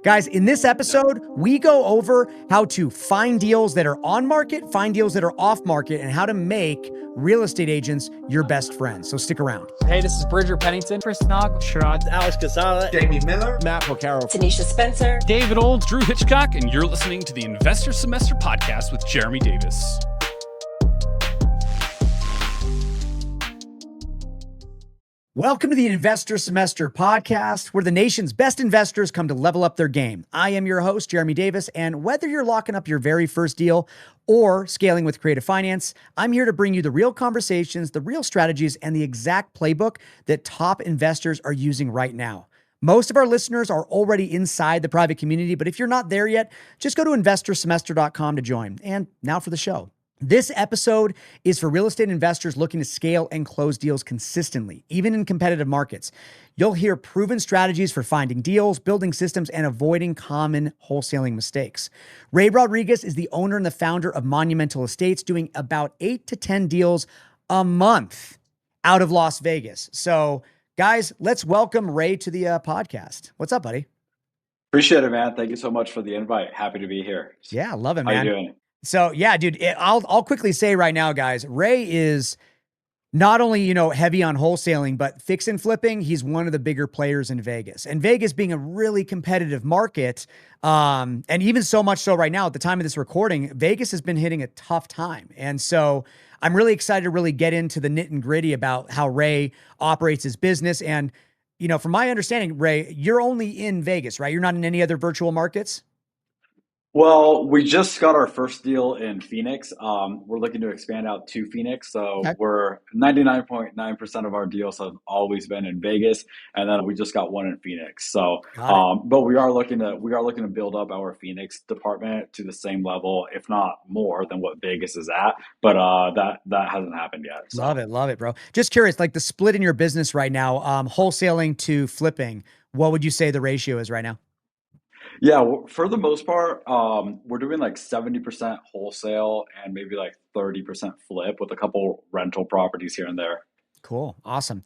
Guys, in this episode, we go over how to find deals that are on market, find deals that are off market, and how to make real estate agents your best friends. So stick around. Hey, this is Bridger Pennington, Chris Nog, Sherrod, Alex Casala, Jamie Miller, Matt Porcaro, Tanisha Spencer, David Old, Drew Hitchcock, and you're listening to the Investor Semester Podcast with Jeremy Davis. Welcome to the Investor Semester Podcast, where the nation's best investors come to level up their game. I am your host, Jeremy Davis, and whether you're locking up your very first deal or scaling with creative finance, I'm here to bring you the real conversations, the real strategies, and the exact playbook that top investors are using right now. Most of our listeners are already inside the private community, but if you're not there yet, just go to investorsemester.com to join. And now for the show. This episode is for real estate investors looking to scale and close deals consistently, even in competitive markets. You'll hear proven strategies for finding deals, building systems, and avoiding common wholesaling mistakes. Ray Rodriguez is the owner and the founder of Monumental Estates, doing about 8 to 10 deals a month out of Las Vegas. So, guys, let's welcome Ray to the podcast. What's up, buddy? Appreciate it, man. Thank you so much for the invite. Happy to be here. Yeah, love it, man. How you doing? So yeah, dude, I'll quickly say right now, guys, Ray is not only, heavy on wholesaling, but fix and flipping. He's one of the bigger players in Vegas, and Vegas being a really competitive market. And even so much so right now at the time of this recording, Vegas has been hitting a tough time. And so I'm really excited to really get into the nit and gritty about how Ray operates his business. And, from my understanding, Ray, you're only in Vegas, right? You're not in any other virtual markets? Well, we just got our first deal in Phoenix. We're looking to expand out to Phoenix. So We're 99.9% of our deals have always been in Vegas. And then we just got one in Phoenix. So, but we are looking to build up our Phoenix department to the same level, if not more than what Vegas is at. But that hasn't happened yet. So. Love it, bro. Just curious, like the split in your business right now, wholesaling to flipping, what would you say the ratio is right now? Yeah, for the most part, we're doing like 70% wholesale and maybe like 30% flip with a couple rental properties here and there. Cool. Awesome.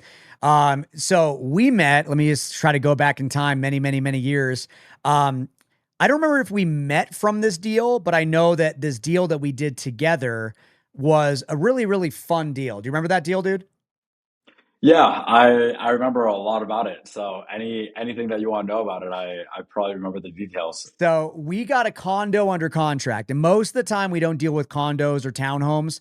So we met, let me just try to go back in time many, many, many years. I don't remember if we met from this deal, but I know that this deal that we did together was a really, really fun deal. Do you remember that deal, dude? Yeah, I remember a lot about it. So anything that you want to know about it, I probably remember the details. So we got a condo under contract, and most of the time we don't deal with condos or townhomes.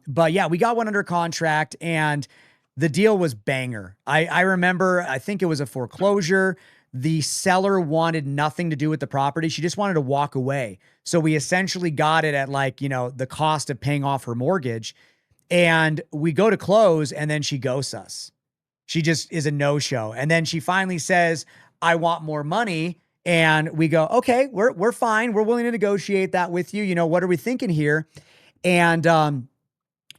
But yeah, we got one under contract, and the deal was banger. I remember, I think it was a foreclosure. The seller wanted nothing to do with the property. She just wanted to walk away. So we essentially got it at the cost of paying off her mortgage. And we go to close, and then she ghosts us. She just is a no-show. And then she finally says, I want more money. And we go, okay, we're fine. We're willing to negotiate that with you. What are we thinking here? And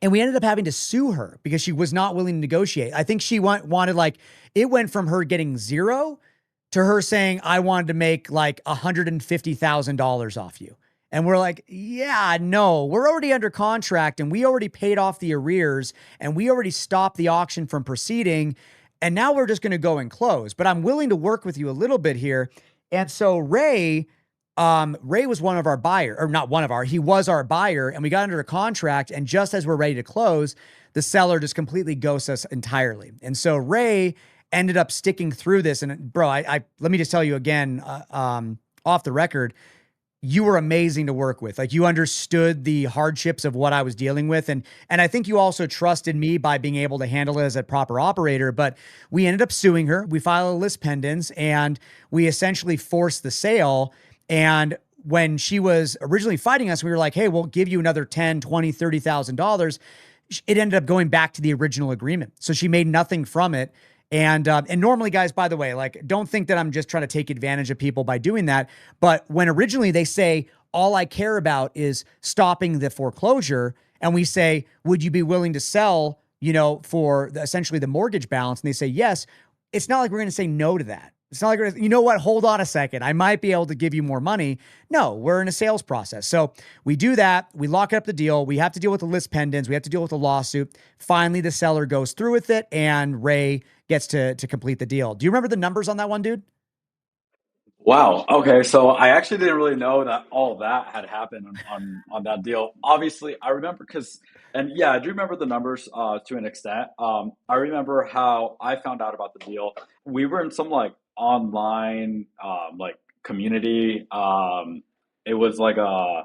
we ended up having to sue her because she was not willing to negotiate. I think she wanted it went from her getting zero to her saying, I wanted to make like $150,000 off you. And we're like, yeah, no, we're already under contract and we already paid off the arrears and we already stopped the auction from proceeding. And now we're just going to go and close, but I'm willing to work with you a little bit here. And so Ray was one of our buyer, or not one of our, he was our buyer, and we got under a contract. And just as we're ready to close, the seller just completely ghosts us entirely. And so Ray ended up sticking through this. And bro, I let me just tell you again, off the record, you were amazing to work with. Like, you understood the hardships of what I was dealing with. And I think you also trusted me by being able to handle it as a proper operator, but we ended up suing her. We filed a list pendants and we essentially forced the sale. And when she was originally fighting us, we were like, hey, we'll give you another $10,000, $20,000, $30,000. It ended up going back to the original agreement. So she made nothing from it. And normally, guys, by the way, don't think that I'm just trying to take advantage of people by doing that. But when originally they say, all I care about is stopping the foreclosure, and we say, would you be willing to sell, for essentially the mortgage balance? And they say, yes. It's not like we're going to say no to that. It's not like, you know what, hold on a second, I might be able to give you more money. No, we're in a sales process. So we do that. We lock up the deal. We have to deal with the list pendants. We have to deal with the lawsuit. Finally, the seller goes through with it, and Ray gets to complete the deal. Do you remember the numbers on that one, dude? Wow. Okay. So I actually didn't really know that all that had happened on that deal. Obviously, I remember because, and yeah, I do remember the numbers to an extent. I remember how I found out about the deal. We were in some like online like community. It was like a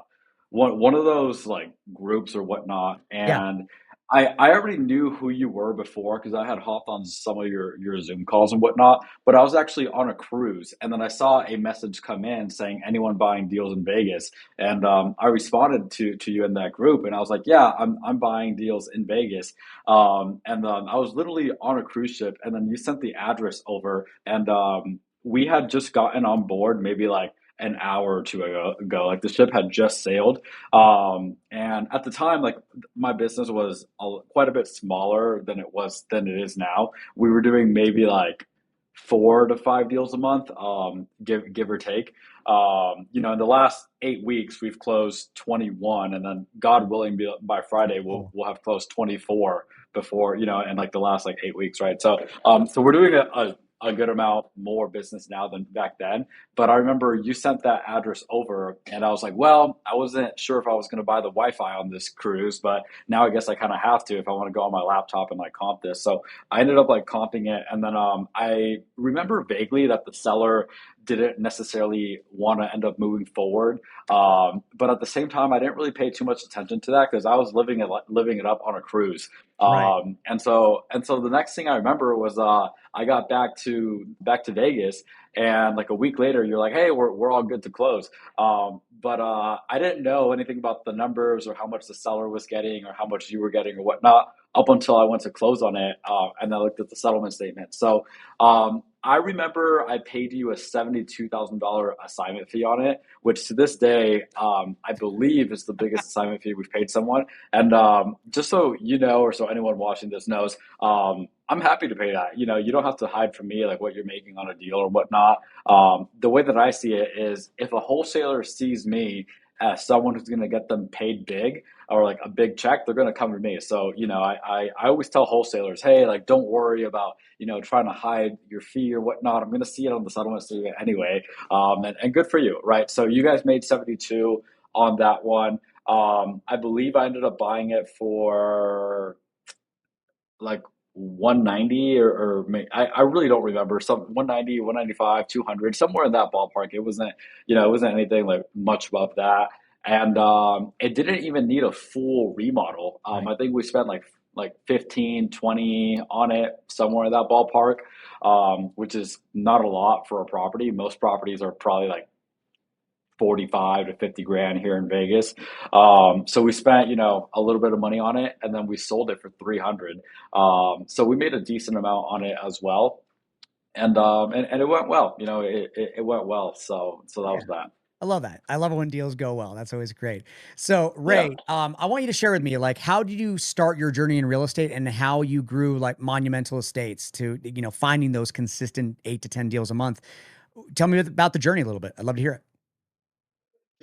one of those like groups or whatnot, Yeah. and I already knew who you were before because I had hopped on some of your Zoom calls and whatnot, but I was actually on a cruise, and then I saw a message come in saying anyone buying deals in Vegas, and I responded to you in that group, and I was like, yeah, I'm buying deals in Vegas, and I was literally on a cruise ship, and then you sent the address over, and we had just gotten on board maybe like an hour or two ago. Like the ship had just sailed, and at the time, like my business was quite a bit smaller than it is now. We were doing maybe like 4 to 5 deals a month, give or take. In the last 8 weeks, we've closed 21, and then God willing, by Friday, we'll Cool. we'll have closed 24 before in like the last like 8 weeks, right? So we're doing a good amount more business now than back then. But I remember you sent that address over, and I was like, well, I wasn't sure if I was going to buy the Wi-Fi on this cruise, but now I guess I kind of have to if I want to go on my laptop and like comp this. So I ended up like comping it, and then I remember vaguely that the seller didn't necessarily want to end up moving forward. But at the same time, I didn't really pay too much attention to that because I was living it up on a cruise. Right. And so the next thing I remember was I got back to Vegas, and like a week later, you're like, hey, we're all good to close. But I didn't know anything about the numbers or how much the seller was getting or how much you were getting or whatnot up until I went to close on it, and I looked at the settlement statement. So I remember I paid you a $72,000 assignment fee on it, which to this day I believe is the biggest assignment fee we've paid someone. And just so you know, or so anyone watching this knows, I'm happy to pay that. You don't have to hide from me like what you're making on a deal or whatnot. The way that I see it is if a wholesaler sees me as someone who's going to get them paid big or like a big check, they're going to come to me. So, I always tell wholesalers, hey, like, don't worry about, trying to hide your fee or whatnot. I'm going to see it on the settlement statement anyway. And good for you, right? So you guys made 72 on that one. I believe I ended up buying it for like 190 I really don't remember, some 190, 195, 200, somewhere in that ballpark. It wasn't anything like much above that. And it didn't even need a full remodel. Right. I think we spent like 15, 20 on it, somewhere in that ballpark, which is not a lot for a property. Most properties are probably like 45 to 50 grand here in Vegas. So we spent, a little bit of money on it, and then we sold it for 300. So we made a decent amount on it as well. And it went well, it went well. So that Yeah. was that. I love that. I love it when deals go well. That's always great. So, Yeah. Ray, I want you to share with me, like, how did you start your journey in real estate and how you grew like Monumental Estates to, finding those consistent 8 to 10 deals a month. Tell me about the journey a little bit. I'd love to hear it.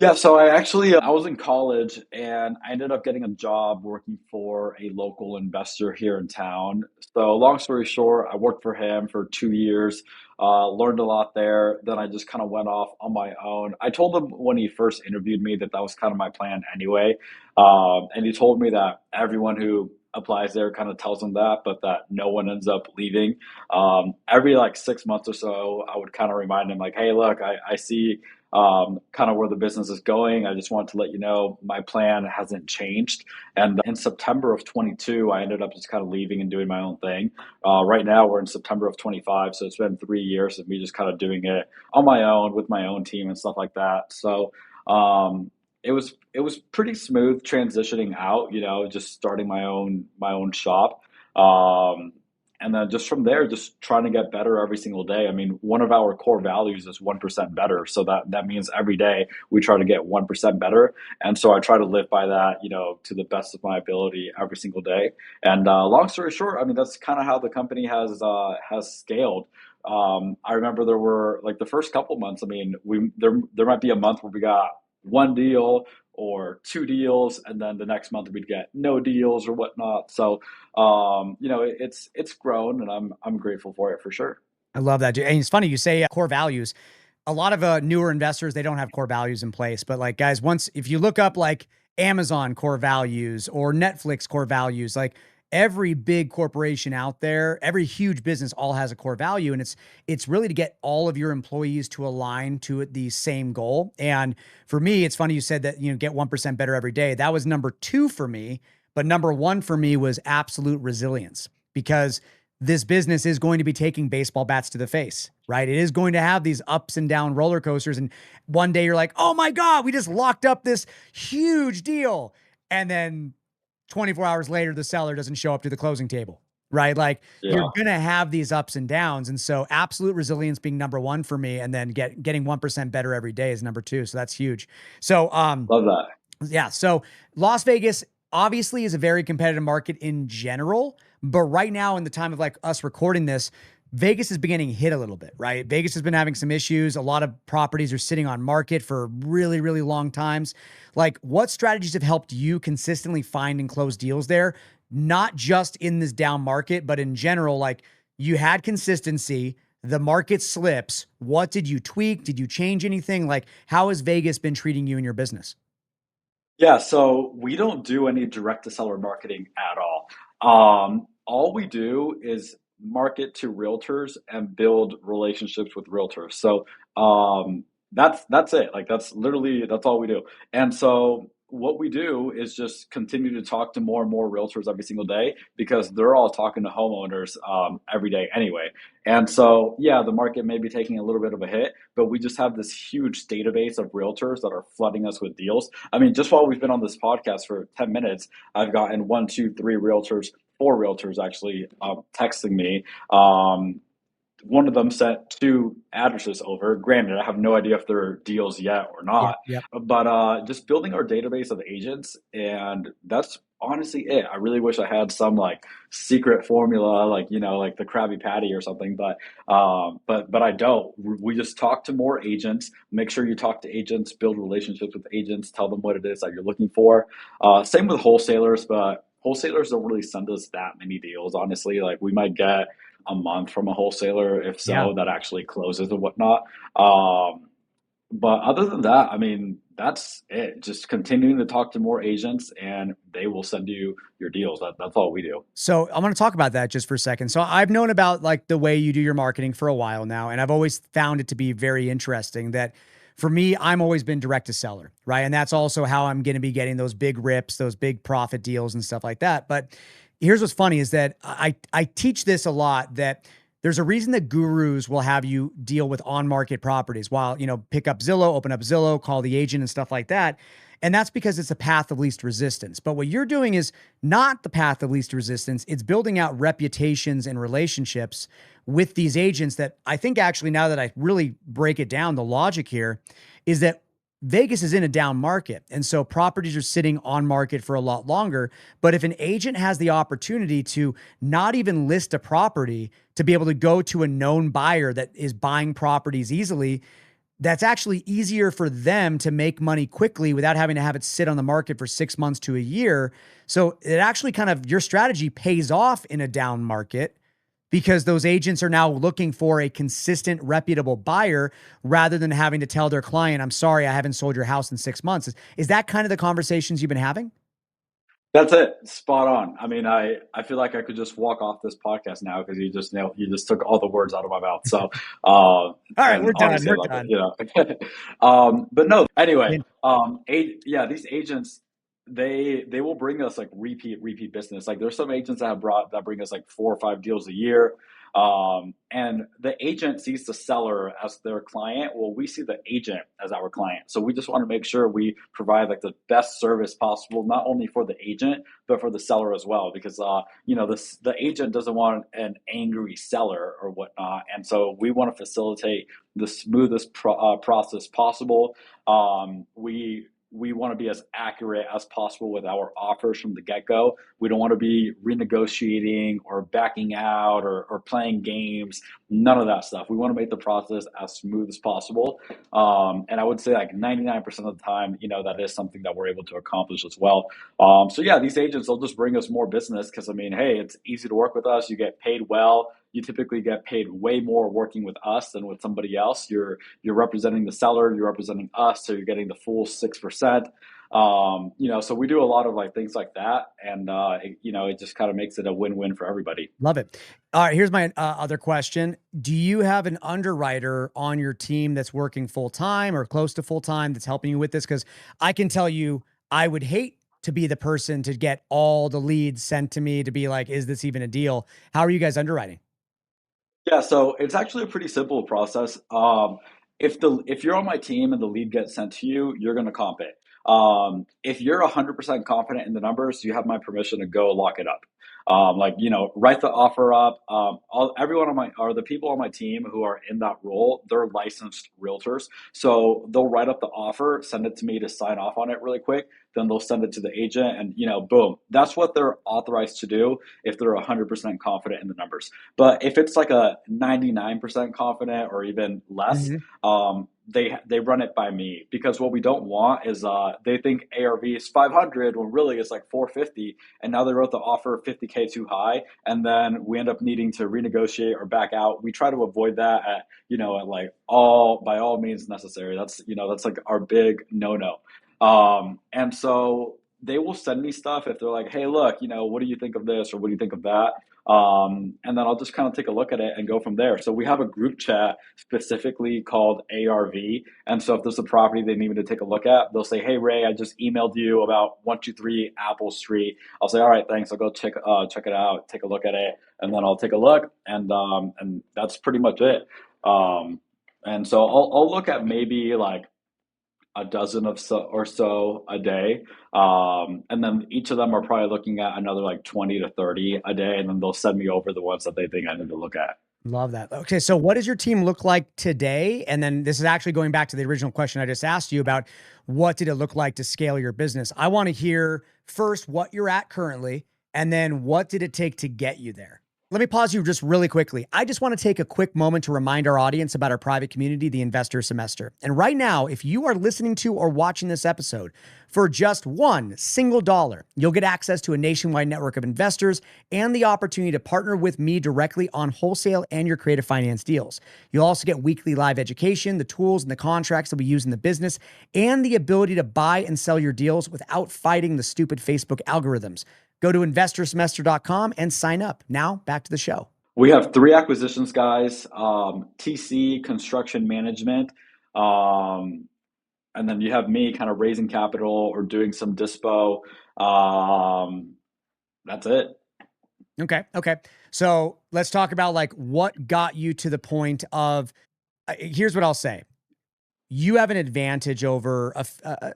Yeah, so I was in college and I ended up getting a job working for a local investor here in town. So long story short, I worked for him for 2 years, learned a lot there. Then I just kind of went off on my own. I told him when he first interviewed me that that was kind of my plan anyway. And he told me that everyone who applies there kind of tells him that, but that no one ends up leaving. Every like 6 months or so, I would kind of remind him like, hey, look, I see kind of where the business is going. I just want to let you know my plan hasn't changed. And in September of 22, I ended up just kind of leaving and doing my own thing. Right now, we're in September of 25, so it's been 3 years of me just kind of doing it on my own with my own team and stuff like that. So it was pretty smooth transitioning out, just starting my own shop. Um, and then just from there, just trying to get better every single day. I mean, one of our core values is 1% better. So that means every day we try to get 1% better. And so I try to live by that, to the best of my ability every single day. And long story short, I mean, that's kind of how the company has scaled. I remember there were like the first couple months. I mean, there might be a month where we got one deal or two deals, and then the next month we'd get no deals or whatnot. So it's grown, and I'm grateful for it for sure. I love that. And it's funny you say core values. a lot of newer investors, they don't have core values in place. But like, guys, if you look up like Amazon core values or Netflix core values, like every big corporation out there, every huge business all has a core value. And it's really to get all of your employees to align to the same goal. And for me, it's funny you said that, get 1% better every day. That was number 2 for me. But number 1 for me was absolute resilience, because this business is going to be taking baseball bats to the face, right? It is going to have these ups and down roller coasters. And one day you're like, oh my God, we just locked up this huge deal. And then 24 hours later, the seller doesn't show up to the closing table, right? Like you're going to have these ups and downs. And so absolute resilience being number 1 for me, and then getting 1% better every day is number 2. So that's huge. So, love that. Yeah. So Las Vegas obviously is a very competitive market in general, but right now in the time of like us recording this, Vegas is beginning to hit a little bit, right? Vegas has been having some issues. A lot of properties are sitting on market for really, really long times. Like, what strategies have helped you consistently find and close deals there? Not just in this down market, but in general, like you had consistency, the market slips. What did you tweak? Did you change anything? Like, how has Vegas been treating you in your business? Yeah, so we don't do any direct to seller marketing at all. All we do is market to realtors and build relationships with realtors. So that's it. Like that's all we do. And so what we do is just continue to talk to more and more realtors every single day, because they're all talking to homeowners every day anyway. And so yeah, the market may be taking a little bit of a hit, but we just have this huge database of realtors that are flooding us with deals. I mean, just while we've been on this podcast for 10 minutes, I've gotten 1, 2, 3 realtors, 4 realtors actually texting me. One of them sent 2 addresses over. Granted, I have no idea if they're deals yet or not, but just building our database of agents, and that's honestly it. I really wish I had some like secret formula, like like the Krabby Patty or something, but I don't. We just talk to more agents. Make sure you talk to agents, build relationships with agents, tell them what it is that you're looking for. Same with wholesalers, but wholesalers don't really send us that many deals. Honestly, like we might get a month from a wholesaler, if so, that actually closes and whatnot. But other than that, I mean, that's it. Just continuing to talk to more agents, and they will send you your deals. That's all we do. So I'm going to talk about that just for a second. So I've known about like the way you do your marketing for a while now, and I've always found it to be very interesting that for me, I'm always been direct to seller, right? And that's also how I'm going to be getting those big rips, those big profit deals and stuff like that. But here's what's funny is that I teach this a lot, that there's a reason that gurus will have you deal with on-market properties while, pick up Zillow, open up Zillow, call the agent and stuff like that. And that's because it's a path of least resistance. But what you're doing is not the path of least resistance. It's building out reputations and relationships with these agents that I think actually, now that I really break it down, the logic here is that Vegas is in a down market. And so properties are sitting on market for a lot longer. But if an agent has the opportunity to not even list a property, to be able to go to a known buyer that is buying properties easily, that's actually easier for them to make money quickly without having to have it sit on the market for 6 months to a year. So it actually kind of, your strategy pays off in a down market, because those agents are now looking for a consistent, reputable buyer rather than having to tell their client, I'm sorry, I haven't sold your house in 6 months. Is that kind of the conversations you've been having? That's it. Spot on. I mean, I feel like I could just walk off this podcast now because you just took all the words out of my mouth. So, all right, we're done. We're done. But no, anyway, these agents, they will bring us like repeat business. Like there's some agents that bring us like 4 or 5 deals a year. And the agent sees the seller as their client. Well, we see the agent as our client. So we just want to make sure we provide like the best service possible, not only for the agent, but for the seller as well. Because, the agent doesn't want an angry seller or whatnot. And so we want to facilitate the smoothest process possible. We want to be as accurate as possible with our offers from the get-go. We don't want to be renegotiating or backing out or playing games, none of that stuff. We want to make the process as smooth as possible. And I would say like 99% of the time, that is something that we're able to accomplish as well. So yeah, these agents, they'll just bring us more business because, I mean, hey, it's easy to work with us. You get paid well. you typically get paid way more working with us than with somebody else. You're representing the seller, you're representing us, so you're getting the full 6%. So we do a lot of like things like that, and it just kind of makes it a win-win for everybody. Love it. All right, here's my other question. Do you have an underwriter on your team that's working full time or close to full time that's helping you with this? Because I can tell you, I would hate to be the person to get all the leads sent to me to be like, is this even a deal? How are you guys underwriting? Yeah, so it's actually a pretty simple process. If you're on my team and the lead gets sent to you, you're going to comp it. If you're 100% confident in the numbers, you have my permission to go lock it up. Write the offer up. Everyone on my or the people on my team who are in that role, they're licensed realtors, so they'll write up the offer, send it to me to sign off on it really quick. Then they'll send it to the agent, and boom, that's what they're authorized to do if they're 100% confident in the numbers. But if it's like a 99% confident or even less, they run it by me, because what we don't want is they think ARV is 500 when really it's like 450, and now they wrote the offer 50K too high, and then we end up needing to renegotiate or back out. We try to avoid that at like by all means necessary. That's like our big no. And so they will send me stuff if they're like, hey, look, what do you think of this, or what do you think of that? And then I'll just kind of take a look at it and go from there. So we have a group chat specifically called ARV. And so if there's a property they need me to take a look at, they'll say, hey, Ray, I just emailed you about 123 Apple Street. I'll say, all right, thanks. I'll go check it out, take a look at it. And then I'll take a look, and that's pretty much it. And so I'll look at maybe like a dozen or so a day. And then each of them are probably looking at another like 20 to 30 a day. And then they'll send me over the ones that they think I need to look at. Love that. Okay, so what does your team look like today? And then this is actually going back to the original question I just asked you about what did it look like to scale your business? I want to hear first what you're at currently, and then what did it take to get you there? Let me pause you just really quickly. I just want to take a quick moment to remind our audience about our private community, the Investor Semester. And right now, if you are listening to or watching this episode, for just $1 you'll get access to a nationwide network of investors and the opportunity to partner with me directly on wholesale and your creative finance deals. You'll also get weekly live education, the tools and the contracts that we use in the business, and the ability to buy and sell your deals without fighting the stupid Facebook algorithms. Go to investorsemester.com and sign up. Now, back to the show. We have 3 acquisitions, guys. TC, construction management. And then you have me kind of raising capital or doing some dispo. That's it. Okay. So let's talk about like what got you to the point of, here's what I'll say. You have an advantage over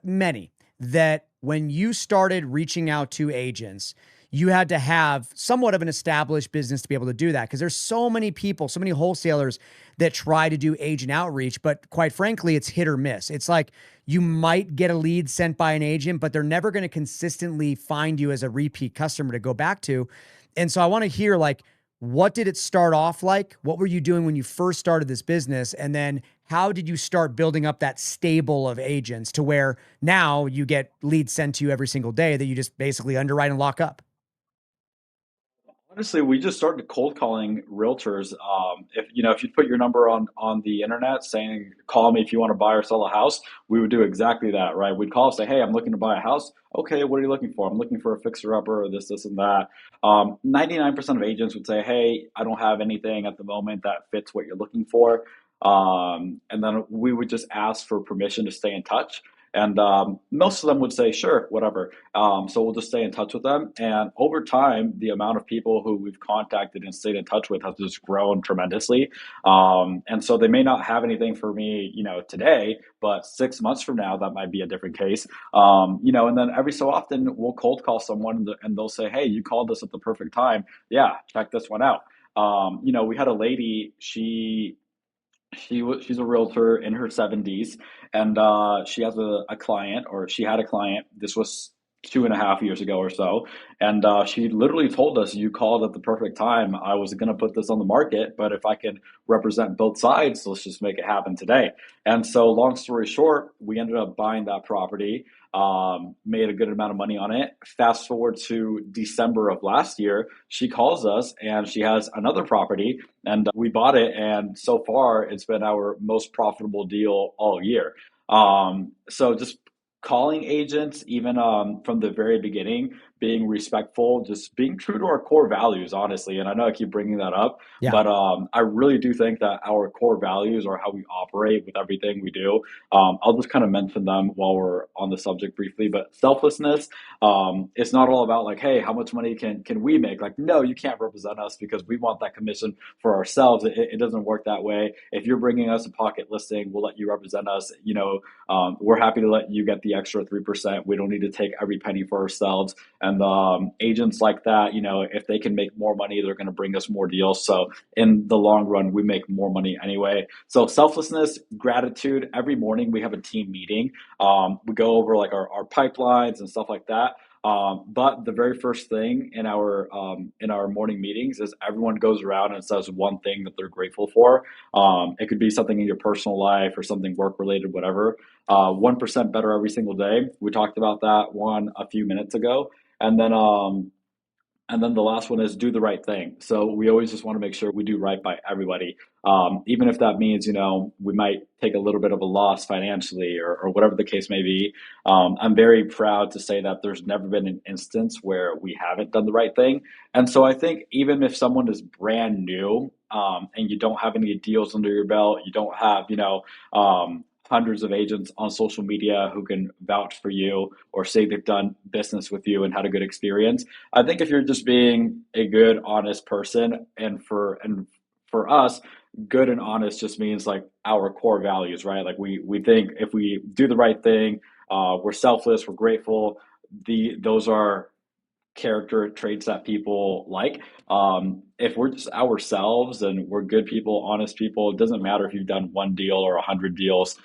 many, that when you started reaching out to agents, you had to have somewhat of an established business to be able to do that. Because there's so many people, so many wholesalers that try to do agent outreach, but quite frankly, it's hit or miss. It's like you might get a lead sent by an agent, but they're never going to consistently find you as a repeat customer to go back to. And so I want to hear, like, what did it start off like? What were you doing when you first started this business? And then how did you start building up that stable of agents to where now you get leads sent to you every single day that you just basically underwrite and lock up? Honestly, we just started cold calling realtors. If you put your number on the internet saying, call me if you want to buy or sell a house, we would do exactly that, right? We'd call, say, hey, I'm looking to buy a house. Okay, what are you looking for? I'm looking for a fixer-upper or this, and that. 99% of agents would say, hey, I don't have anything at the moment that fits what you're looking for. And then we would just ask for permission to stay in touch. And most of them would say, sure, whatever. So we'll just stay in touch with them. And over time, the amount of people who we've contacted and stayed in touch with has just grown tremendously. And so they may not have anything for me, today, but 6 months from now, that might be a different case. And then every so often we'll cold call someone and they'll say, hey, you called us at the perfect time. Yeah, check this one out. We had a lady, she's a realtor in her 70s, and she has a client, or she had a client. This was 2.5 years ago or so. And she literally told us, you called at the perfect time. I was going to put this on the market, but if I can represent both sides, let's just make it happen today. And so, long story short, we ended up buying that property, made a good amount of money on it. Fast forward to December of last year, she calls us and she has another property, and we bought it. And so far, it's been our most profitable deal all year. So just calling agents, even from the very beginning, being respectful, just being true to our core values, honestly. And I know I keep bringing that up, Yeah. but I really do think that our core values are how we operate with everything we do. I'll just kind of mention them while we're on the subject briefly. But selflessness, it's not all about like, hey, how much money can we make? Like, no, you can't represent us because we want that commission for ourselves. It doesn't work that way. If you're bringing us a pocket listing, we'll let you represent us. We're happy to let you get the extra 3%. We don't need to take every penny for ourselves. And agents like that, if they can make more money, they're going to bring us more deals. So in the long run, we make more money anyway. So selflessness, gratitude. Every morning we have a team meeting. We go over like our pipelines and stuff like that. But the very first thing in our morning meetings is everyone goes around and says one thing that they're grateful for. It could be something in your personal life or something work related, whatever. 1% better every single day. We talked about that one a few minutes ago. And then the last one is do the right thing. So we always just want to make sure we do right by everybody. Even if that means, we might take a little bit of a loss financially or whatever the case may be. I'm very proud to say that there's never been an instance where we haven't done the right thing. And so I think even if someone is brand new, and you don't have any deals under your belt, you don't have, hundreds of agents on social media who can vouch for you or say they've done business with you and had a good experience. I think if you're just being a good, honest person, and for us, good and honest just means like our core values, right? Like we think if we do the right thing, we're selfless, we're grateful. Those are character traits that people like. If we're just ourselves and we're good people, honest people, it doesn't matter if you've done one deal or 100 deals.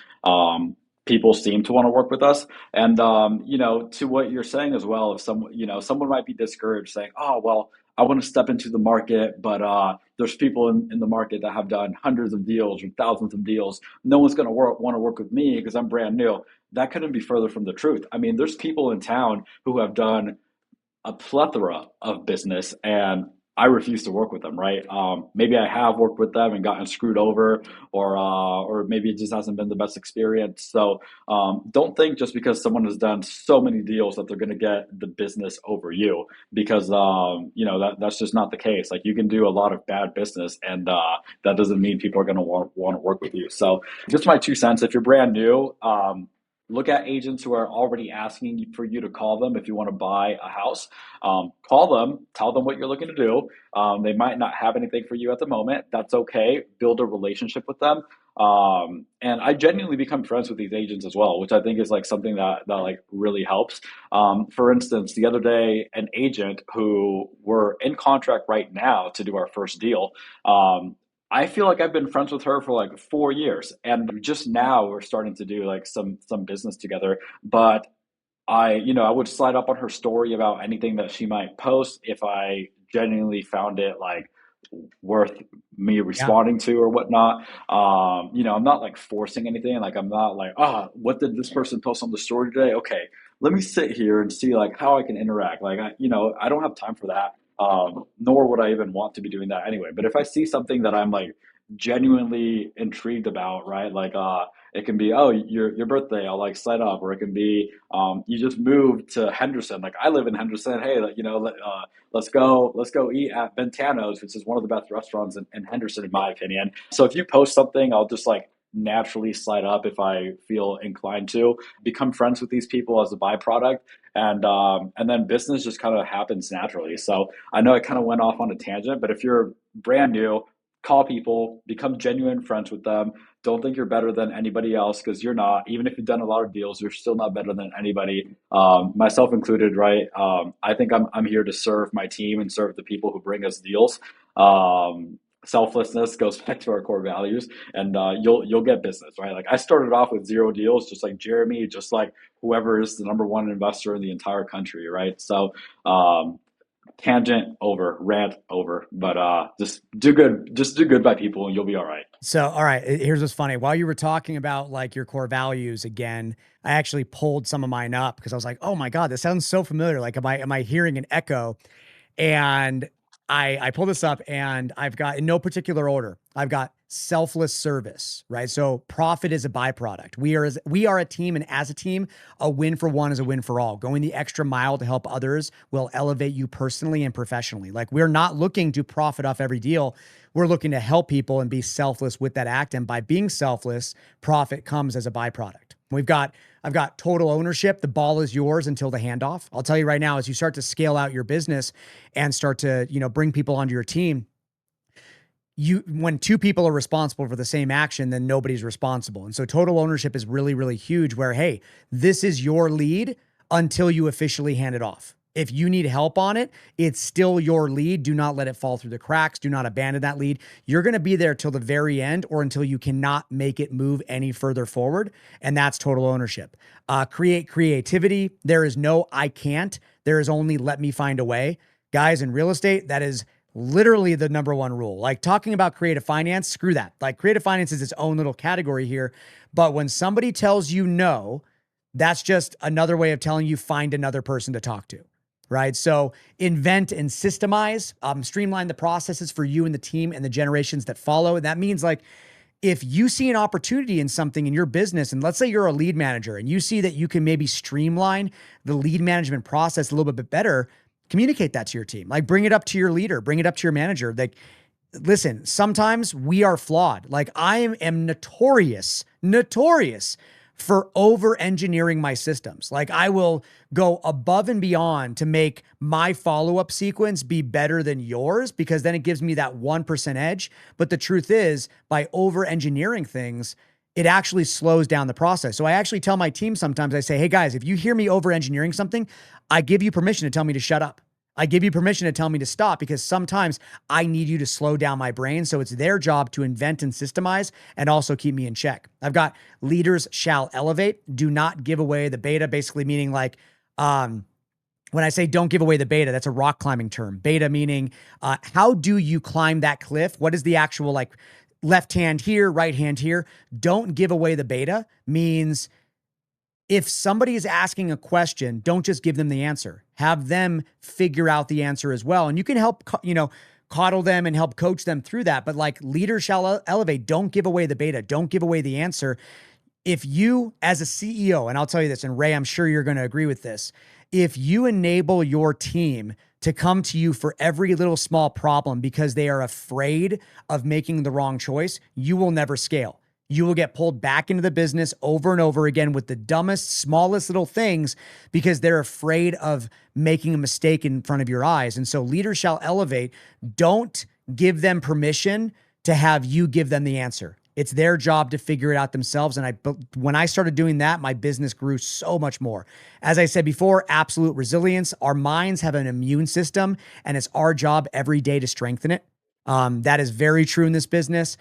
People seem to want to work with us. And to what you're saying as well, if someone might be discouraged saying, oh, well, I want to step into the market, but there's people in the market that have done hundreds of deals or thousands of deals. No one's going to want to work with me because I'm brand new. That couldn't be further from the truth. I mean, there's people in town who have done a plethora of business, and I refuse to work with them, right? Maybe I have worked with them and gotten screwed over, or maybe it just hasn't been the best experience. So don't think just because someone has done so many deals that they're going to get the business over you, because that's just not the case. Like, you can do a lot of bad business, and that doesn't mean people are going to want to work with you. So just my 2 cents. If you're brand new, look at agents who are already asking for you to call them if you want to buy a house. Call them, tell them what you're looking to do. They might not have anything for you at the moment. That's okay. Build a relationship with them. And I genuinely become friends with these agents as well, which I think is like something that like really helps. For instance, the other day, an agent who we're in contract right now to do our first deal, I feel like I've been friends with her for like 4 years, and just now we're starting to do like some business together. But I would slide up on her story about anything that she might post if I genuinely found it like worth me responding to or whatnot. I'm not like forcing anything. Like, I'm not like, what did this person post on the story today? Okay, let me sit here and see like how I can interact. Like, I don't have time for that. Nor would I even want to be doing that anyway. But if I see something that I'm like genuinely intrigued about, right? Like, it can be, oh, your birthday, I'll like slide up, or it can be, you just moved to Henderson. Like, I live in Henderson. Hey, let's go eat at Ventano's, which is one of the best restaurants in Henderson, in my opinion. So if you post something, I'll just like naturally slide up if I feel inclined to. Become friends with these people as a byproduct, and then business just kind of happens naturally. So I know I kind of went off on a tangent, but if you're brand new, call people, become genuine friends with them. Don't think you're better than anybody else, because you're not. Even if you've done a lot of deals, you're still not better than anybody, myself included, right? I think I'm here to serve my team and serve the people who bring us deals. selflessness goes back to our core values, and you'll get business, right? Like I started off with 0 deals, just like Jeremy, just like whoever is the number one investor in the entire country, right? So tangent over, rant over, but just do good by people and you'll be all right. So, all right, here's what's funny. While you were talking about like your core values again, I actually pulled some of mine up because I was like, oh my God, this sounds so familiar. Like, am I hearing an echo? And I pull this up and I've got, in no particular order, I've got selfless service, right? So profit is a byproduct. We are a team, and as a team, a win for one is a win for all. Going the extra mile to help others will elevate you personally and professionally. Like, we're not looking to profit off every deal. We're looking to help people and be selfless with that act. And by being selfless, profit comes as a byproduct. I've got total ownership. The ball is yours until the handoff. I'll tell you right now, as you start to scale out your business and start to, bring people onto your team, when two people are responsible for the same action, then nobody's responsible. And so total ownership is really, really huge where, hey, this is your lead until you officially hand it off. If you need help on it, it's still your lead. Do not let it fall through the cracks. Do not abandon that lead. You're going to be there till the very end or until you cannot make it move any further forward. And that's total ownership. Create creativity. There is no I can't. There is only let me find a way. Guys, in real estate, that is literally the number one rule. Like, talking about creative finance, screw that. Like, creative finance is its own little category here. But when somebody tells you no, that's just another way of telling you find another person to talk to. Right? So invent and systemize, streamline the processes for you and the team and the generations that follow. And that means, like, if you see an opportunity in something in your business, and let's say you're a lead manager and you see that you can maybe streamline the lead management process a little bit better, communicate that to your team. Like, bring it up to your leader, bring it up to your manager. Like, listen, sometimes we are flawed. Like, I am notorious for over engineering my systems. Like, I will go above and beyond to make my follow-up sequence be better than yours, because then it gives me that 1% edge. But the truth is, by over engineering things, it actually slows down the process. So I actually tell my team sometimes, I say, hey guys, if you hear me over engineering something, I give you permission to tell me to shut up. I give you permission to tell me to stop, because sometimes I need you to slow down my brain. So it's their job to invent and systemize and also keep me in check. I've got leaders shall elevate. Do not give away the beta, basically meaning like, when I say don't give away the beta, that's a rock climbing term. Beta meaning, how do you climb that cliff? What is the actual, like, left hand here, right hand here? Don't give away the beta means, if somebody is asking a question, don't just give them the answer. Have them figure out the answer as well. And you can help, coddle them and help coach them through that. But like, leaders shall elevate. Don't give away the beta. Don't give away the answer. If you, as a CEO, and I'll tell you this, and Ray, I'm sure you're going to agree with this, if you enable your team to come to you for every little small problem because they are afraid of making the wrong choice, you will never scale. You will get pulled back into the business over and over again with the dumbest, smallest little things because they're afraid of making a mistake in front of your eyes. And so leaders shall elevate. Don't give them permission to have you give them the answer. It's their job to figure it out themselves. And when I started doing that, my business grew so much more. As I said before, absolute resilience. Our minds have an immune system, and it's our job every day to strengthen it. That is very true in this business.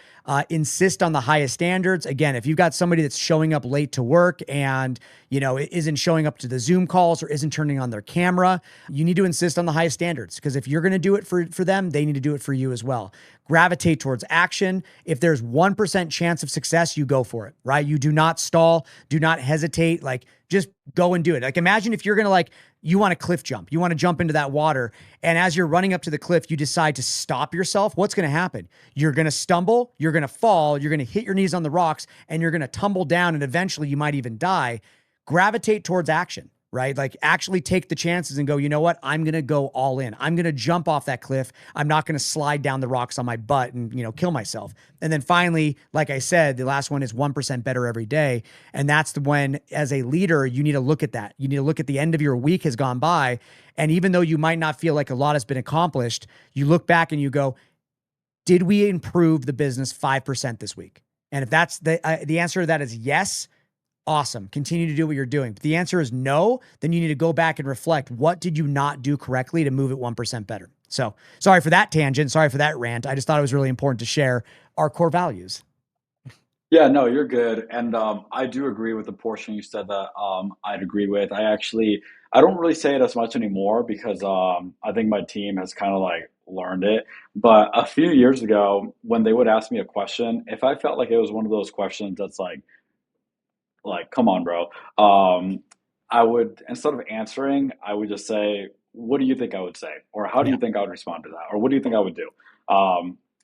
Insist on the highest standards. Again, if you've got somebody that's showing up late to work and, isn't showing up to the Zoom calls or isn't turning on their camera, you need to insist on the highest standards, because if you're going to do it for them, they need to do it for you as well. Gravitate towards action. If there's 1% chance of success, you go for it, right? You do not stall, do not hesitate. Like, just go and do it. Like, imagine if you're going to you want to cliff jump, you want to jump into that water. And as you're running up to the cliff, you decide to stop yourself. What's going to happen? You're going to stumble, you're going to fall, you're going to hit your knees on the rocks, and you're going to tumble down. And eventually you might even die. Gravitate towards action, right? Like, actually take the chances and go, you know what? I'm going to go all in. I'm going to jump off that cliff. I'm not going to slide down the rocks on my butt and, kill myself. And then finally, like I said, the last one is 1% better every day. And that's when, as a leader, you need to look at that. You need to look at the end of your week has gone by. And even though you might not feel like a lot has been accomplished, you look back and you go, did we improve the business 5% this week? And if that's the answer to that is yes, awesome. Continue to do what you're doing. If the answer is no, then you need to go back and reflect. What did you not do correctly to move it 1% better? So sorry for that tangent. Sorry for that rant. I just thought it was really important to share our core values. Yeah, no, you're good. And I do agree with the portion you said that I'd agree with. I don't really say it as much anymore because I think my team has kind of like learned it. But a few years ago, when they would ask me a question, if I felt like it was one of those questions that's like, come on, bro. I would, instead of answering, I would just say, what do you think I would say? Or how do Yeah. you think I would respond to that? Or what do you think I would do?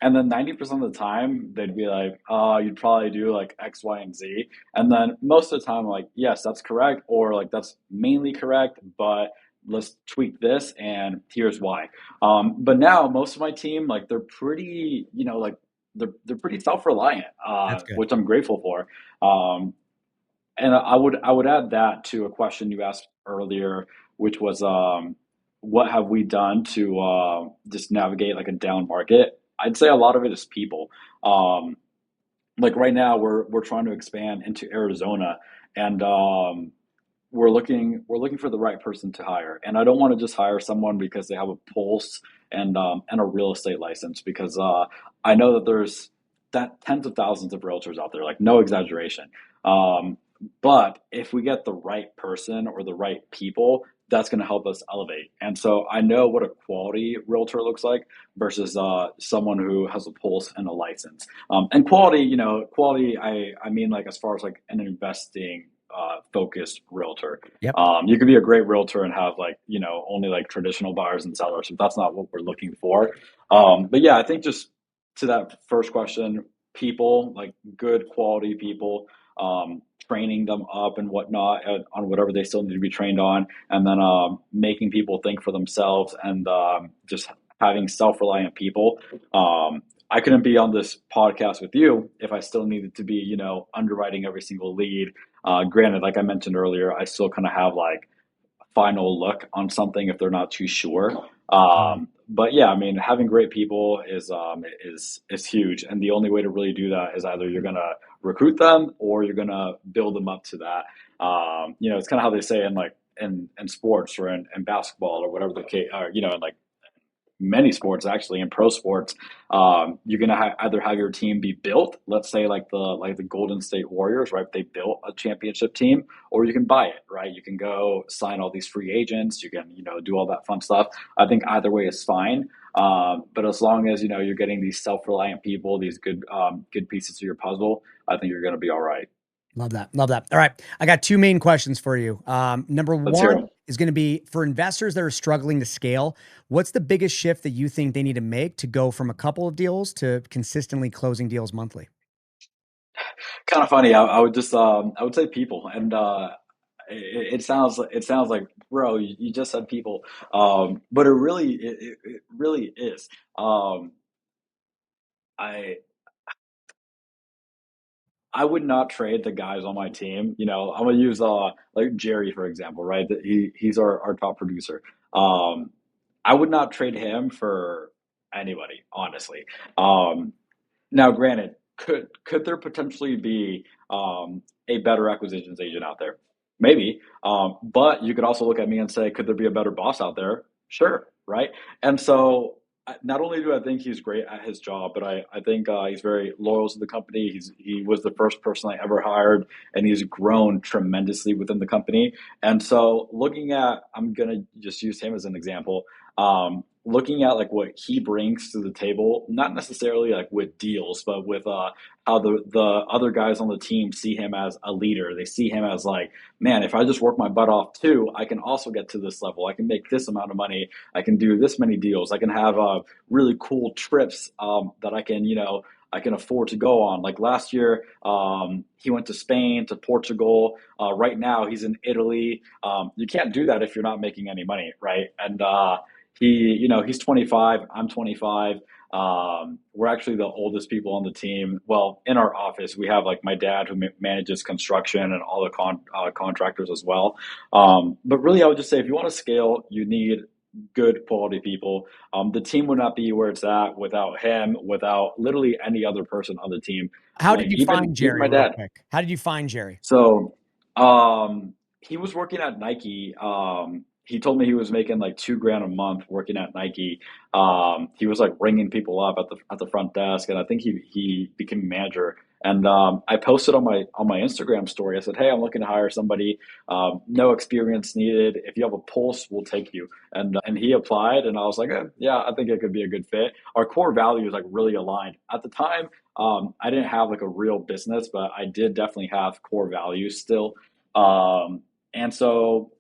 And then 90% of the time, they'd be like, you'd probably do like X, Y, and Z. And then most of the time, like, yes, that's correct. Or like, that's mainly correct, but let's tweak this and here's why. But now most of my team, like, they're pretty, like, they're pretty self-reliant, That's good. which I'm grateful for. Um, and I would add that to a question you asked earlier, which was, what have we done to just navigate like a down market? I'd say a lot of it is people. Um, like right now, we're trying to expand into Arizona, and we're looking for the right person to hire. And I don't want to just hire someone because they have a pulse and a real estate license, because I know that there's that tens of thousands of realtors out there, like no exaggeration. Um, but if we get the right person or the right people, that's going to help us elevate. And so I know what a quality realtor looks like versus someone who has a pulse and a license. And quality, quality, I mean, like as far as like an investing focused realtor. Yep. You could be a great realtor and have like, only like traditional buyers and sellers. So that's not what we're looking for. But yeah, I think just to that first question, people, like good quality people, training them up and whatnot on whatever they still need to be trained on, and then making people think for themselves, and just having self-reliant people. I couldn't be on this podcast with you if I still needed to be, underwriting every single lead. Granted, like I mentioned earlier, I still kind of have like final look on something if they're not too sure. But yeah, I mean, having great people is huge, and the only way to really do that is either you're gonna recruit them or you're gonna build them up to that. It's kind of how they say in like in sports or in basketball or whatever the case, or in like many sports actually, in pro sports. You're gonna either have your team be built, let's say like the Golden State Warriors, right? They built a championship team, or you can buy it, right? You can go sign all these free agents, you can do all that fun stuff. I think either way is fine. But as long as you're getting these self-reliant people, these good pieces to your puzzle, I think you're gonna be all right. Love that. Love that. All right. I got two main questions for you. Number Let's hear one it. is going to be for investors that are struggling to scale. What's the biggest shift that you think they need to make to go from a couple of deals to consistently closing deals monthly? Kind of funny. I would just I would say people, and it sounds like, bro, you just said people, but it really is. Um, I I would not trade the guys on my team. I'm gonna use like Jerry for example, right? That he's our top producer. Um, I would not trade him for anybody, honestly. Um, Now, granted, could there potentially be a better acquisitions agent out there? Maybe. But you could also look at me and say, could there be a better boss out there? Sure, right? And so, not only do I think he's great at his job, but I think he's very loyal to the company. He was the first person I ever hired, and he's grown tremendously within the company. And so, I'm gonna just use him as an example. Looking at like what he brings to the table, not necessarily like with deals, but with how the other guys on the team see him as a leader. They see him as like, man, if I just work my butt off too, I can also get to this level. I can make this amount of money. I can do this many deals. I can have really cool trips that I can afford to go on. Like last year, he went to Spain, to Portugal. Right now, he's in Italy. You can't do that if you're not making any money, right? And he's 25. I'm 25. We're actually the oldest people on the team. Well, in our office, we have like my dad who manages construction and all the contractors as well. But really, I would just say if you want to scale, you need good quality people. The team would not be where it's at without him, without literally any other person on the team. How Like did you even find even Jerry my real dad. quick? How did you find Jerry? So he was working at Nike. he told me he was making like 2 grand a month working at Nike. He was like ringing people up at the front desk, and I think he became a manager. And I posted on my Instagram story. I said, "Hey, I'm looking to hire somebody. No experience needed. If you have a pulse, we'll take you." And he applied, and I was like, "Yeah, I think it could be a good fit." Our core values like really aligned at the time. I didn't have like a real business, but I did definitely have core values still. And so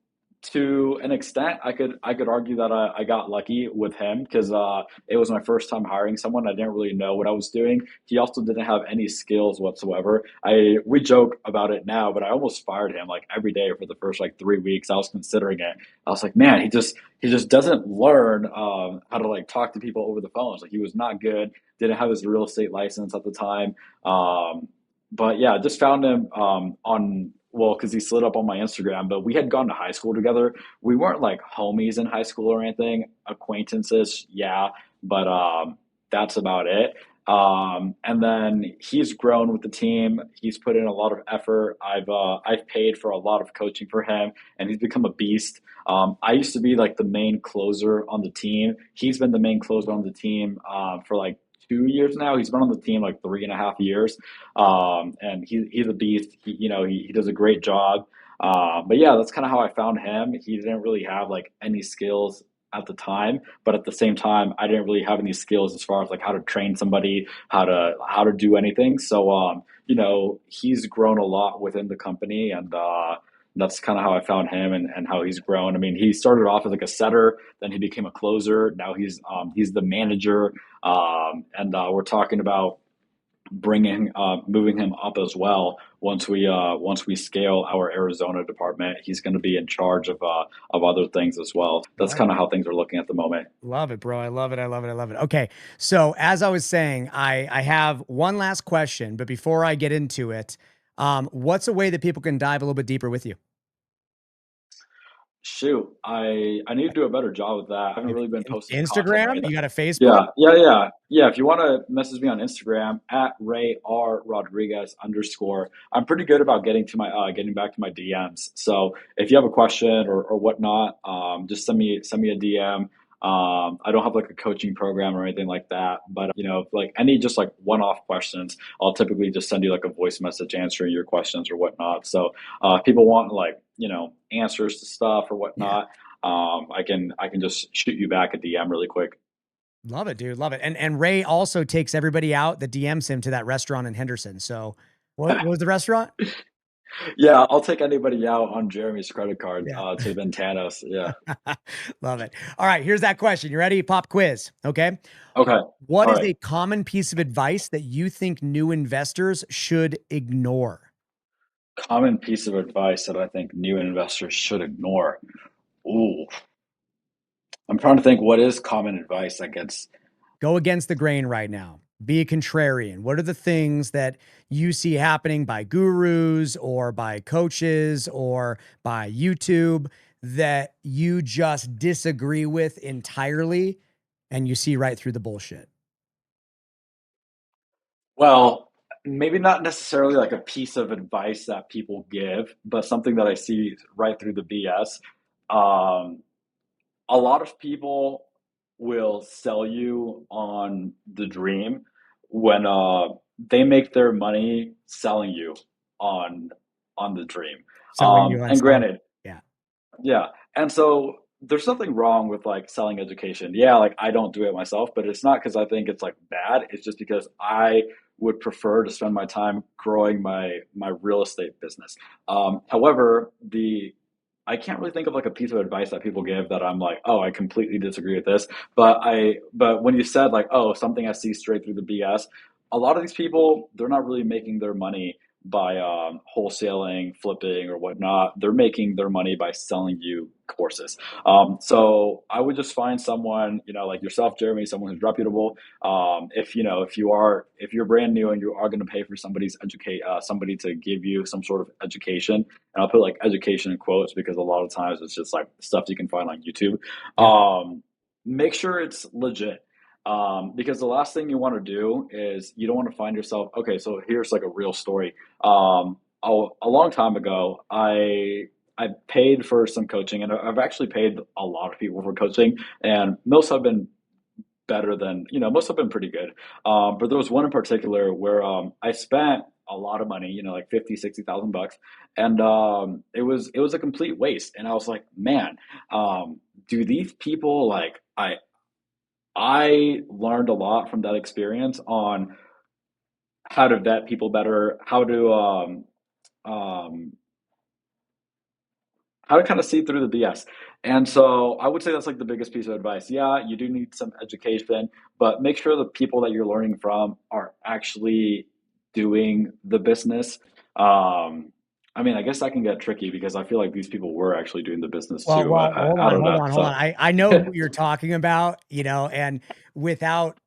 to an extent, I could argue that I got lucky with him because it was my first time hiring someone. I didn't really know what I was doing. He also didn't have any skills whatsoever. We joke about it now, but I almost fired him like every day for the first like 3 weeks. I was considering it. I was like, man, he just doesn't learn how to like talk to people over the phones. Like he was not good. Didn't have his real estate license at the time. But yeah, just found him on well, because he slid up on my Instagram, but we had gone to high school together. We weren't like homies in high school or anything, acquaintances, yeah, but that's about it. And then he's grown with the team. He's put in a lot of effort. I've paid for a lot of coaching for him, and he's become a beast. I used to be like the main closer on the team. He's been the main closer on the team for like 2 years now. He's been on the team like 3.5 years. And he's a beast. He does a great job. But yeah, that's kind of how I found him. He didn't really have like any skills at the time, but at the same time, I didn't really have any skills as far as like how to train somebody, how to do anything. So he's grown a lot within the company, and that's kind of how I found him and how he's grown. I mean, he started off as like a setter, then he became a closer. Now he's the manager, and we're talking about moving him up as well. Once we scale our Arizona department, he's going to be in charge of other things as well. That's kind of how things are looking at the moment. Love it, bro. I love it. I love it. I love it. Okay. So as I was saying, I have one last question, but before I get into it, what's a way that people can dive a little bit deeper with you? Shoot, I need to do a better job with that. I haven't really been posting content or Instagram? anything. You got a Facebook? Yeah. If you want to message me on Instagram at Ray R Rodriguez _. I'm pretty good about getting back to my DMs. So if you have a question or whatnot, just send me a DM. I don't have like a coaching program or anything like that, but like any just like one-off questions, I'll typically just send you like a voice message answering your questions or whatnot. So if people want like answers to stuff or whatnot, I can just shoot you back a DM really quick. Love it, dude. Love it. And Ray also takes everybody out that DMs him to that restaurant in Henderson. So what was the restaurant? Yeah, I'll take anybody out on Jeremy's credit card Yeah. to Ventanos. Yeah. Love it. All right, here's that question. You ready? Pop quiz. Okay. Okay. What All is right. a common piece of advice that you think new investors should ignore? Common piece of advice that I think new investors should ignore. Ooh, I'm trying to think what is common advice that gets. Go against the grain right now. Be a contrarian. What are the things that you see happening by gurus or by coaches or by YouTube that you just disagree with entirely and you see right through the bullshit? Well, maybe not necessarily like a piece of advice that people give, but something that I see right through the BS. Um, a lot of people will sell you on the dream when they make their money selling you on the dream. Selling you on And selling. granted, Yeah. yeah. And so there's nothing wrong with like selling education. Yeah, like I don't do it myself, but it's not because I think it's like bad. It's just because I would prefer to spend my time growing my real estate business. However, the I can't really think of like a piece of advice that people give that I'm like, oh, I completely disagree with this. But when you said like, oh, something I see straight through the BS, a lot of these people, they're not really making their money by wholesaling, flipping, or whatnot. They're making their money by selling you courses. So I would just find someone, like yourself, Jeremy, someone who's reputable. If you're brand new and you are going to pay for somebody to give you some sort of education, and I'll put like education in quotes because a lot of times it's just like stuff you can find on YouTube. Make sure it's legit. Because the last thing you want to do is you don't want to find yourself, okay, so here's like a real story. A long time ago, I I paid for some coaching, and I've actually paid a lot of people for coaching, and most have been better than, most have been pretty good. But there was one in particular where I spent a lot of money, like 50, 60,000 bucks. And it was a complete waste. And I was like, man, do these people like I learned a lot from that experience on how to vet people better, um how to kind of see through the BS. And so I would say that's like the biggest piece of advice. Yeah, you do need some education, but make sure the people that you're learning from are actually doing the business. I mean, I guess that can get tricky because I feel like these people were actually doing the business too. Well, hold I on, don't hold know. on, hold on. So, I know who you're talking about, and without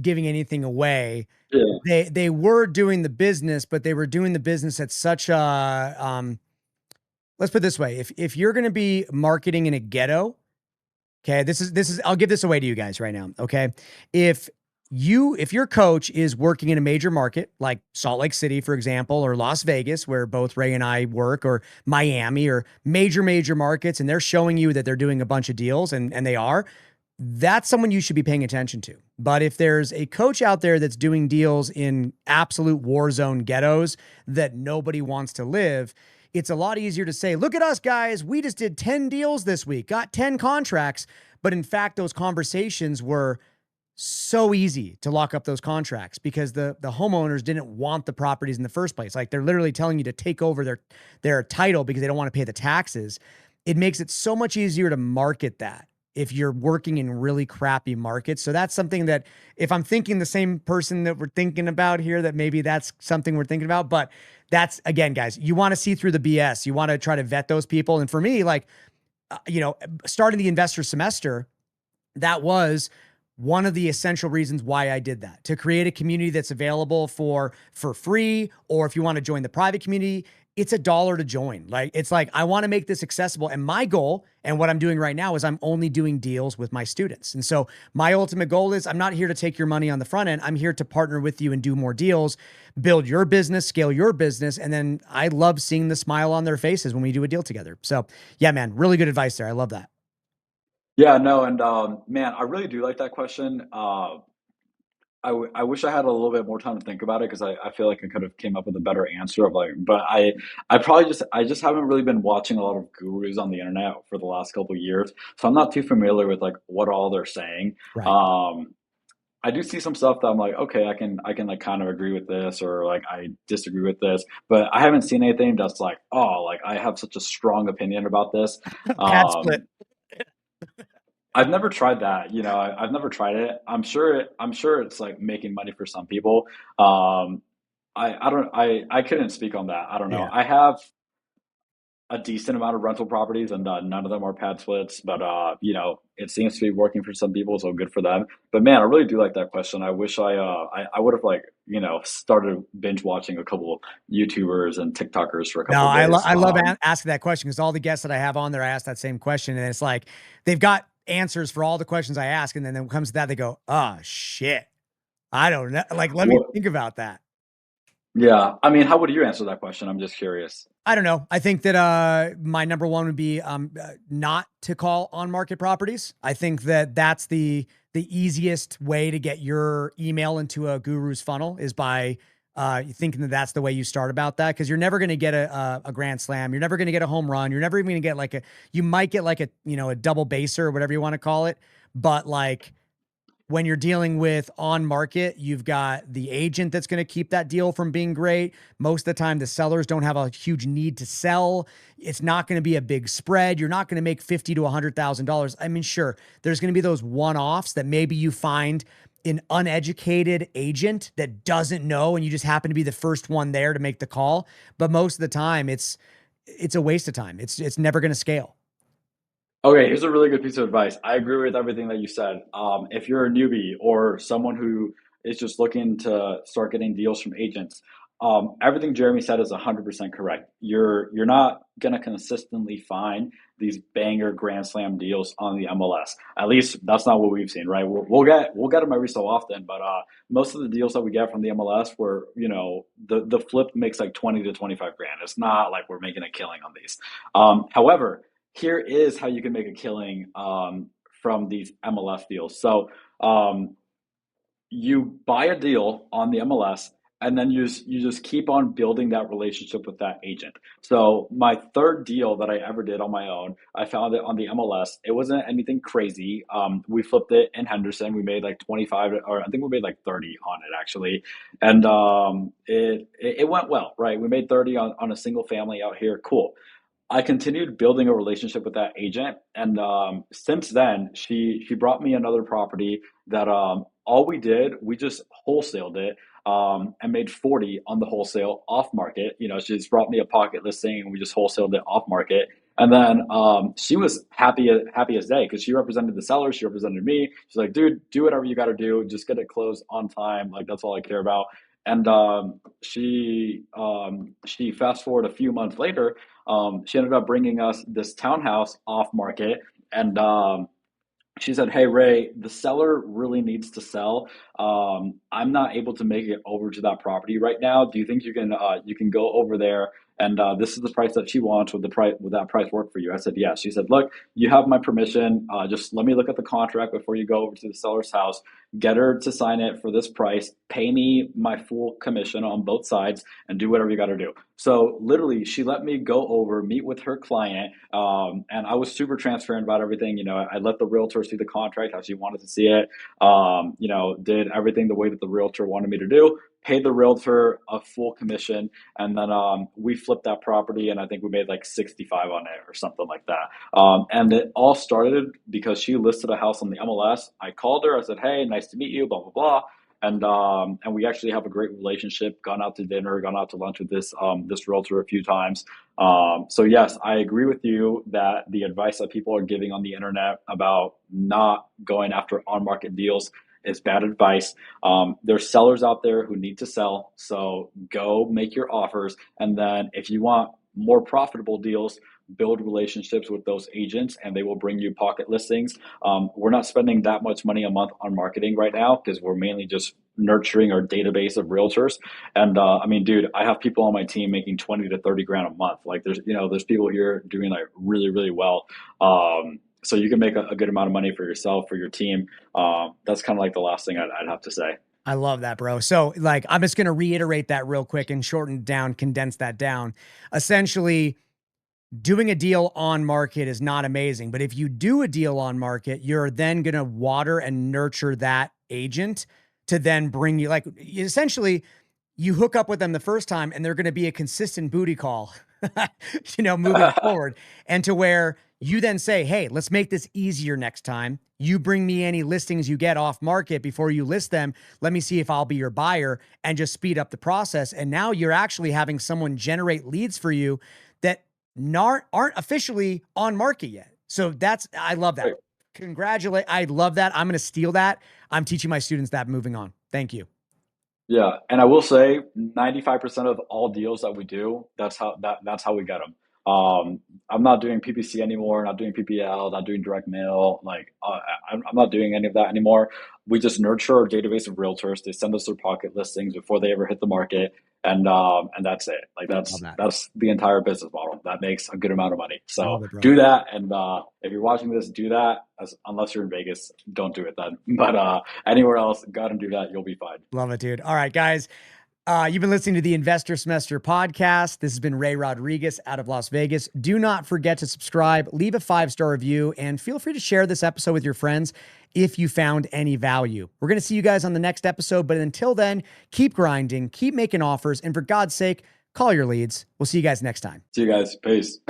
giving anything away, yeah. they were doing the business, but they were doing the business at such a let's put it this way. If you're going to be marketing in a ghetto, okay, this is I'll give this away to you guys right now, okay? If if your coach is working in a major market like Salt Lake City, for example, or Las Vegas, where both Ray and I work, or Miami, or major markets, and they're showing you that they're doing a bunch of deals, and they are, that's someone you should be paying attention to. But if there's a coach out there that's doing deals in absolute war zone ghettos that nobody wants to live, it's a lot easier to say, look at us guys, we just did 10 deals this week, got 10 contracts. But in fact, those conversations were so easy to lock up those contracts because the homeowners didn't want the properties in the first place. Like they're literally telling you to take over their title because they don't want to pay the taxes. It makes it so much easier to market that if you're working in really crappy markets. So that's something that if I'm thinking the same person that we're thinking about here, that maybe that's something we're thinking about. But that's, again, guys, you want to see through the BS. You want to try to vet those people. And for me, like, starting the investor semester, that was one of the essential reasons why I did that, to create a community that's available for free. Or if you want to join the private community, it's $1 to join. Like, it's like, I want to make this accessible. And my goal, and what I'm doing right now, is I'm only doing deals with my students. And so my ultimate goal is I'm not here to take your money on the front end. I'm here to partner with you and do more deals, build your business, scale your business. And then I love seeing the smile on their faces when we do a deal together. So yeah, man, really good advice there. I love that. Yeah, no, and man, I really do like that question. I wish I had a little bit more time to think about it because I feel like I could have came up with a better answer of like, but I just haven't really been watching a lot of gurus on the internet for the last couple of years, so I'm not too familiar with like what all they're saying. Right. I do see some stuff that I'm like, okay, I can like kind of agree with this or like I disagree with this, but I haven't seen anything that's like, oh, like I have such a strong opinion about this. Pad split. Um, I've never tried that, I've never tried it. I'm sure it's, like, making money for some people. I couldn't speak on that. I don't know. Yeah. I have a decent amount of rental properties, and, none of them are pad splits, but, it seems to be working for some people, so good for them. But, man, I really do like that question. I wish I would've, like, started binge watching a couple YouTubers and TikTokers for a No, couple of days. I love asking that question because all the guests that I have on there, I ask that same question, and it's like they've got answers for all the questions I ask, and then when it comes to that, they go, "Oh shit, I don't know." Like, let me Well, think about that. yeah. I mean, how would you answer that question? I'm just curious. I don't know. I think that my number one would be not to call on market properties. I think that that's the easiest way to get your email into a guru's funnel is by thinking that that's the way you start about that, because you're never going to get a grand slam. You're never going to get a home run. You're never even going to get like you might get like a double baser or whatever you want to call it. But like, when you're dealing with on market, you've got the agent that's going to keep that deal from being great. Most of the time, the sellers don't have a huge need to sell. It's not going to be a big spread. You're not going to make $50,000 to $100,000. I mean, sure, there's going to be those one-offs that maybe you find an uneducated agent that doesn't know, and you just happen to be the first one there to make the call. But most of the time, it's a waste of time. It's never going to scale. Okay, here's a really good piece of advice. I agree with everything that you said. If you're a newbie or someone who is just looking to start getting deals from agents, everything Jeremy said is 100% correct. You're not gonna consistently find these banger grand slam deals on the MLS. At least that's not what we've seen, right? We'll get them every so often, but most of the deals that we get from the MLS were, you know, the flip makes like 20 to 25 grand. It's not like we're making a killing on these. However, here is how you can make a killing from these MLS deals. So you buy a deal on the MLS, and then you just keep on building that relationship with that agent. So my third deal that I ever did on my own, I found it on the MLS. It wasn't anything crazy. We flipped it in Henderson. We made like 25, or I think we made like 30 on it actually, and it went well, right? We made 30 on a single family out here. Cool. I continued building a relationship with that agent, and since then, she brought me another property that all we did, we just wholesaled it and made 40 on the wholesale off market. You know, she just brought me a pocket listing, and we just wholesaled it off market. And then she was happy as day because she represented the seller, she represented me. She's like, dude, do whatever you got to do, just get it closed on time. Like that's all I care about. And she fast forward a few months later, she ended up bringing us this townhouse off market, and she said, "Hey Ray, the seller really needs to sell. I'm not able to make it over to that property right now. Do you think you can go over there? And this is the price that she wants. Would that price work for you?" I said, "Yes." She said, "Look, you have my permission. Just let me look at the contract before you go over to the seller's house. Get her to sign it for this price. Pay me my full commission on both sides, and do whatever you got to do." So literally, she let me go over, meet with her client, and I was super transparent about everything. You know, I let the realtor see the contract how she wanted to see it. You know, did everything the way that the realtor wanted me to do. Paid the realtor a full commission, and then we flipped that property, and I think we made like 65 on it or something like that. And it all started because she listed a house on the MLS. I called her. I said, "Hey, nice to meet you, blah, blah, blah." And we actually have a great relationship, gone out to dinner, gone out to lunch with this realtor a few times. So yes, I agree with you that the advice that people are giving on the internet about not going after on-market deals is bad advice. There's sellers out there who need to sell, so go make your offers. And then if you want more profitable deals, build relationships with those agents, and they will bring you pocket listings. We're not spending that much money a month on marketing right now because we're mainly just nurturing our database of realtors. And I mean, dude, I have people on my team making 20 to 30 grand a month. Like there's people here doing like really, really well. So you can make a good amount of money for yourself, for your team. That's kind of like the last thing I'd have to say. I love that, bro. So like, I'm just going to reiterate that real quick and shorten down, condense that down. Essentially, doing a deal on market is not amazing, but if you do a deal on market, you're then going to water and nurture that agent to then bring you, like, essentially you hook up with them the first time and they're going to be a consistent booty call, you know, moving forward, and to where you then say, "Hey, let's make this easier next time. You bring me any listings you get off market before you list them. Let me see if I'll be your buyer," and just speed up the process. And now you're actually having someone generate leads for you that aren't officially on market yet. So I love that. I love that. I'm going to steal that. I'm teaching my students that moving on. Thank you. Yeah, and I will say 95% of all deals that we do, that's how we get them. I'm not doing PPC anymore, not doing PPL, not doing direct mail. Like I'm not doing any of that anymore. We just nurture our database of realtors. They send us their pocket listings before they ever hit the market, and that's it. Like that's the entire business model. That makes a good amount of money. So do that, and if you're watching this, do that. Unless you're in Vegas, don't do it then. But anywhere else, go ahead and do that. You'll be fine. Love it, dude. All right, guys. You've been listening to the Investor Semester podcast. This has been Ray Rodriguez out of Las Vegas. Do not forget to subscribe, leave a 5-star review, and feel free to share this episode with your friends if you found any value. We're going to see you guys on the next episode, but until then, keep grinding, keep making offers, and for God's sake, call your leads. We'll see you guys next time. See you guys. Peace.